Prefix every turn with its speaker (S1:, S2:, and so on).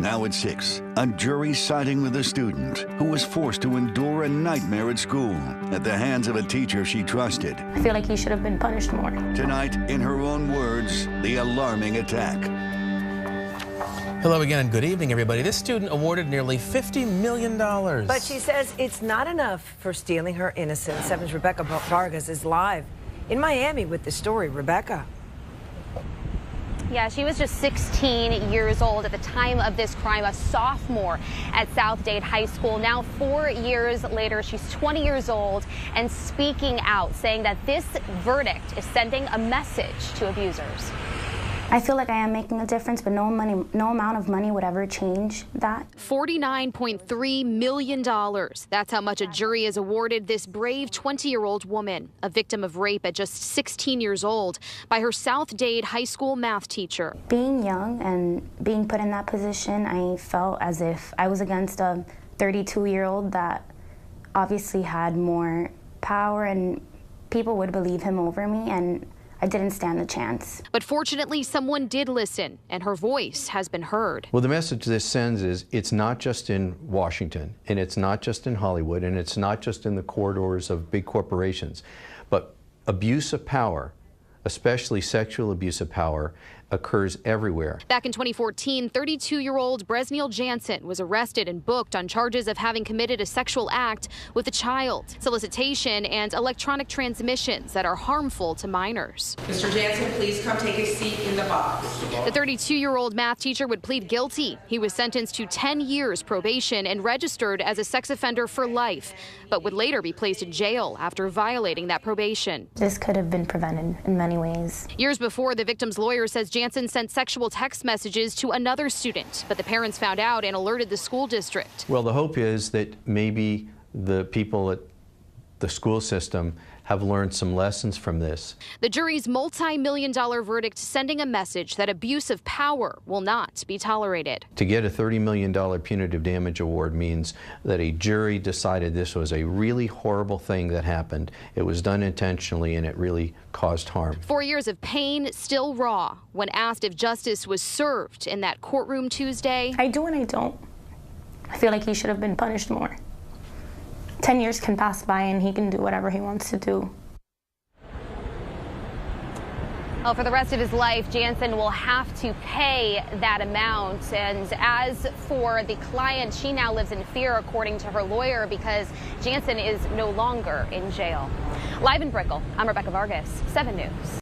S1: Now at 6, a jury siding with a student who was forced to endure a nightmare at school at the hands of a teacher she trusted.
S2: I feel like he should have been punished more.
S1: Tonight, in her own words, the alarming attack.
S3: Hello again and good evening, everybody. This student awarded nearly $50 million.
S4: But she says it's not enough for stealing her innocence. 7's Rebecca Vargas is live in Miami with the story. Rebecca.
S5: Yeah, she was just 16 years old at the time of this crime, a sophomore at South-Dade High School. Now, 4 years later, she's 20 years old and speaking out, saying that this verdict is sending a message to abusers.
S2: I feel like I am making a difference, but no amount of money would ever change that.
S5: $49.3 million. That's how much a jury has awarded this brave 20-year-old woman, a victim of rape at just 16 years old by her South-Dade High School math teacher.
S2: Being young and being put in that position, I felt as if I was against a 32-year-old that obviously had more power and people would believe him over me, and I didn't stand a chance.
S5: But fortunately, someone did listen, and her voice has been heard.
S6: Well, the message this sends is it's not just in Washington, and it's not just in Hollywood, and it's not just in the corridors of big corporations, but abuse of power, especially sexual abuse of power, occurs everywhere.
S5: Back in 2014, 32-year-old Bresniel Jansen was arrested and booked on charges of having committed a sexual act with a child, solicitation, and electronic transmissions that are harmful to minors.
S7: Mr. Jansen, please come take a seat in the box.
S5: The 32-year-old math teacher would plead guilty. He was sentenced to 10 years probation and registered as a sex offender for life, but would later be placed in jail after violating that probation.
S2: This could have been prevented in many ways.
S5: Years before, the victim's lawyer says Jansen sent sexual text messages to another student, but the parents found out and alerted the school district.
S6: Well, the hope is that maybe the people at the school system have learned some lessons from this.
S5: The jury's multi-million-dollar verdict sending a message that abuse of power will not be tolerated.
S6: To get a $30 million punitive damage award means that a jury decided this was a really horrible thing that happened. It was done intentionally and it really caused harm.
S5: 4 years of pain still raw. When asked if justice was served in that courtroom Tuesday,
S2: I do and I don't. I feel like he should have been punished more. 10 years can pass by and he can do whatever he wants to do.
S5: well, for the rest of his life, Jansen will have to pay that amount. And as for the client, she now lives in fear, according to her lawyer, because Jansen is no longer in jail. Live in Brickell, I'm Rebecca Vargas, 7 News.